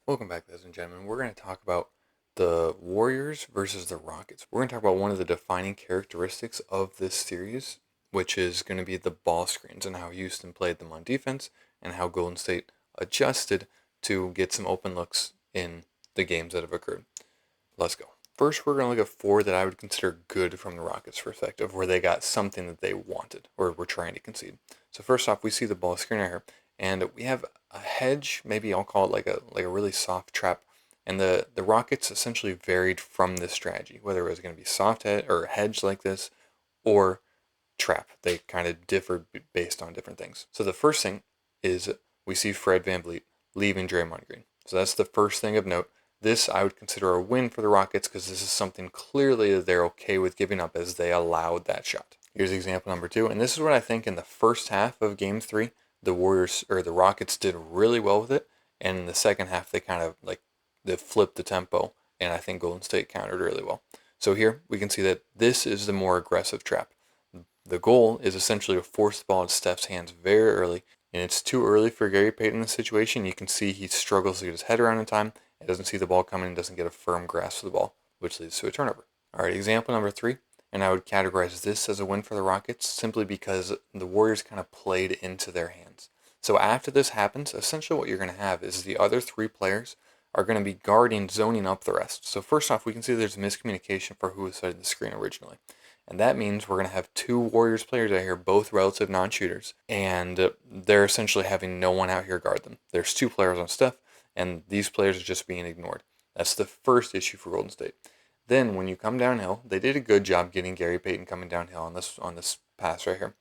Welcome back, ladies and gentlemen. We're going to talk about the Warriors versus the Rockets. We're going to talk about one of the defining characteristics of this series, which is going to be the ball screens and how Houston played them on defense and how Golden State adjusted to get some open looks in the games that have occurred. Let's go. First, we're going to look at four that I would consider good from the Rockets' perspective, where they got something that they wanted or were trying to concede. So first off, we see the ball screen right here, and we have a hedge. Maybe I'll call it like a really soft trap. And the Rockets essentially varied from this strategy, whether it was going to be soft hedge or hedge like this, or trap. They kind of differed based on different things. So the first thing is we see Fred VanVleet leaving Draymond Green. So that's the first thing of note. This I would consider a win for the Rockets because this is something clearly that they're okay with giving up as they allowed that shot. Here's example number two, and this is what I think in the first half of Game 3, the Warriors or the Rockets did really well with it, and in the second half they kind of they flipped the tempo, and I think Golden State countered really well. So here we can see that this is the more aggressive trap. The goal is essentially to force the ball into Steph's hands very early, and it's too early for Gary Payton in this situation. You can see he struggles to get his head around in time, and doesn't see the ball coming, and doesn't get a firm grasp of the ball, which leads to a turnover. All right, example number 3, and I would categorize this as a win for the Rockets simply because the Warriors kind of played into their hands. So after this happens, essentially what you're going to have is the other 3 players are going to be guarding, zoning up the rest. So first off, we can see there's miscommunication for who was setting the screen originally. And that means we're going to have 2 Warriors players out here, both relative non-shooters, and they're essentially having no one out here guard them. There's 2 players on Steph, and these players are just being ignored. That's the first issue for Golden State. Then when you come downhill, they did a good job getting Gary Payton coming downhill on this pass right here.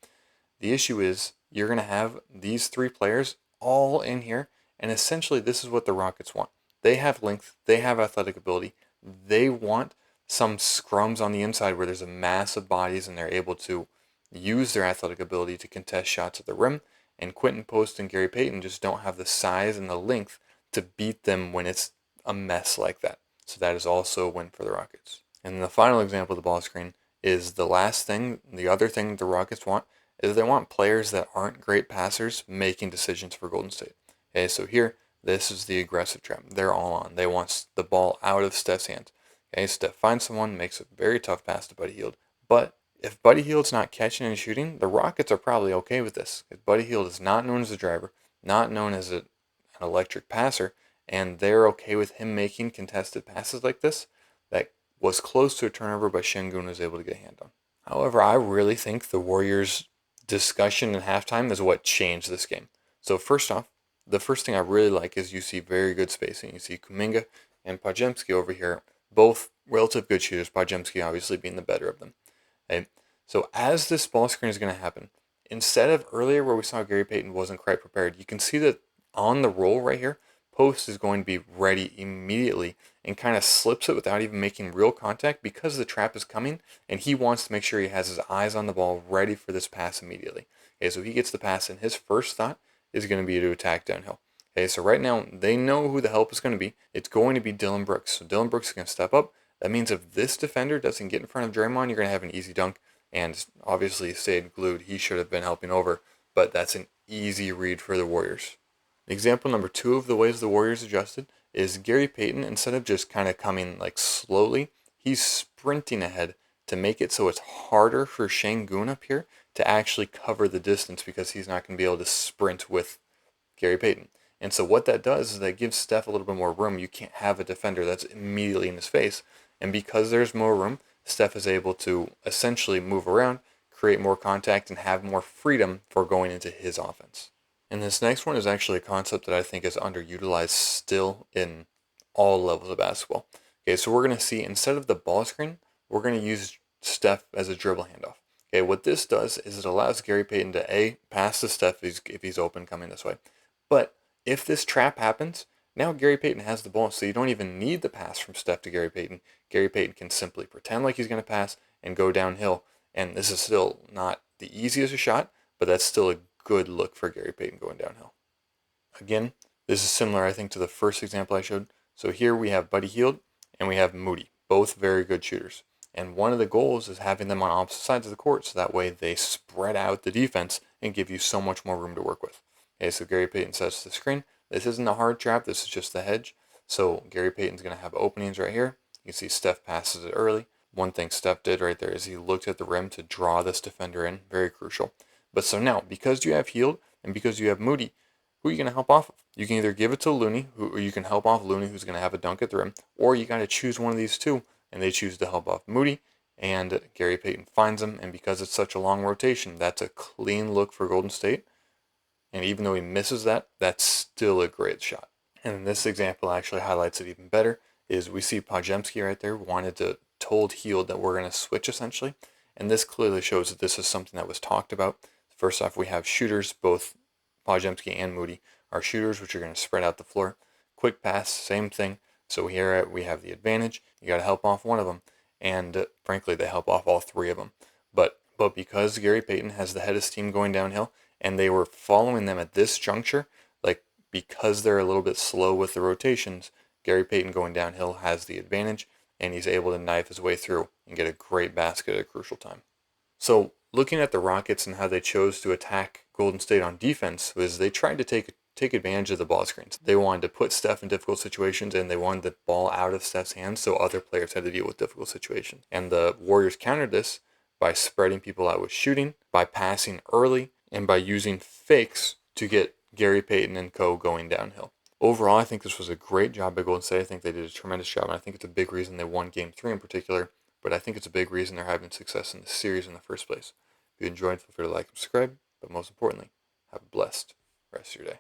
The issue is you're going to have these 3 players all in here, and essentially this is what the Rockets want. They have length, they have athletic ability, they want some scrums on the inside where there's a mass of bodies and they're able to use their athletic ability to contest shots at the rim. And Quentin Post and Gary Payton just don't have the size and the length to beat them when it's a mess like that. So that is also a win for the Rockets. And the final example of the ball screen is the last thing, the other thing the Rockets want is they want players that aren't great passers making decisions for Golden State. Okay, so here, this is the aggressive trap. They're all on. They want the ball out of Steph's hands. Okay, Steph finds someone, makes a very tough pass to Buddy Hield. But if Buddy Hield's not catching and shooting, the Rockets are probably okay with this. If Buddy Hield is not known as a driver, not known as an electric passer, and they're okay with him making contested passes like this, that was close to a turnover, but Şengün was able to get a hand on. However, I really think the Warriors' discussion in halftime is what changed this game. So first off, the first thing I really like is you see very good spacing. You see Kuminga and Podziemski over here, both relative good shooters, Podziemski obviously being the better of them. Okay? So as this ball screen is going to happen, instead of earlier where we saw Gary Payton wasn't quite prepared, you can see that on the roll right here, Post is going to be ready immediately and kind of slips it without even making real contact because the trap is coming and he wants to make sure he has his eyes on the ball ready for this pass immediately. Okay, so he gets the pass and his first thought is going to be to attack downhill. Okay, so right now they know who the help is going to be. It's going to be Dillon Brooks. So Dillon Brooks is going to step up. That means if this defender doesn't get in front of Draymond, you're going to have an easy dunk. And obviously stayed glued. He should have been helping over, but that's an easy read for the Warriors. Example number 2 of the ways the Warriors adjusted is Gary Payton, instead of just kind of coming like slowly, he's sprinting ahead to make it so it's harder for Şengün up here to actually cover the distance because he's not going to be able to sprint with Gary Payton. And so what that does is that gives Steph a little bit more room. You can't have a defender that's immediately in his face. And because there's more room, Steph is able to essentially move around, create more contact, and have more freedom for going into his offense. And this next one is actually a concept that I think is underutilized still in all levels of basketball. Okay, so we're going to see instead of the ball screen, we're going to use Steph as a dribble handoff. Okay, what this does is it allows Gary Payton to pass to Steph if he's open coming this way. But if this trap happens, now Gary Payton has the ball, so you don't even need the pass from Steph to Gary Payton. Gary Payton can simply pretend like he's going to pass and go downhill. And this is still not the easiest shot, but that's still a good look for Gary Payton going downhill. Again, this is similar, I think, to the first example I showed. So here we have Buddy Hield and we have Moody, both very good shooters. And one of the goals is having them on opposite sides of the court so that way they spread out the defense and give you so much more room to work with. Okay, so Gary Payton sets the screen. This isn't a hard trap, this is just the hedge. So Gary Payton's going to have openings right here. You can see Steph passes it early. One thing Steph did right there is he looked at the rim to draw this defender in. Very crucial. But so now, because you have Hield and because you have Moody, who are you going to help off of? You can either give it to Looney, or you can help off Looney, who's going to have a dunk at the rim, or you got to choose one of these two, and they choose to help off Moody, and Gary Payton finds him, and because it's such a long rotation, that's a clean look for Golden State, and even though he misses that, that's still a great shot. And this example actually highlights it even better, is we see Pajemski right there told Hield that we're going to switch essentially, and this clearly shows that this is something that was talked about. First off, we have shooters, both Pajemski and Moody are shooters, which are going to spread out the floor. Quick pass, same thing. So here we have the advantage. You got to help off one of them, and frankly, they help off all three of them. But because Gary Payton has the head of steam going downhill, and they were following them at this juncture, like because they're a little bit slow with the rotations, Gary Payton going downhill has the advantage, and he's able to knife his way through and get a great basket at a crucial time. So looking at the Rockets and how they chose to attack Golden State on defense was they tried to take advantage of the ball screens. They wanted to put Steph in difficult situations, and they wanted the ball out of Steph's hands so other players had to deal with difficult situations. And the Warriors countered this by spreading people out with shooting, by passing early, and by using fakes to get Gary Payton and co going downhill. Overall, I think this was a great job by Golden State. I think they did a tremendous job, and I think it's a big reason they won Game 3 in particular, but I think it's a big reason they're having success in this series in the first place. If you enjoyed, feel free to like and subscribe, but most importantly, have a blessed rest of your day.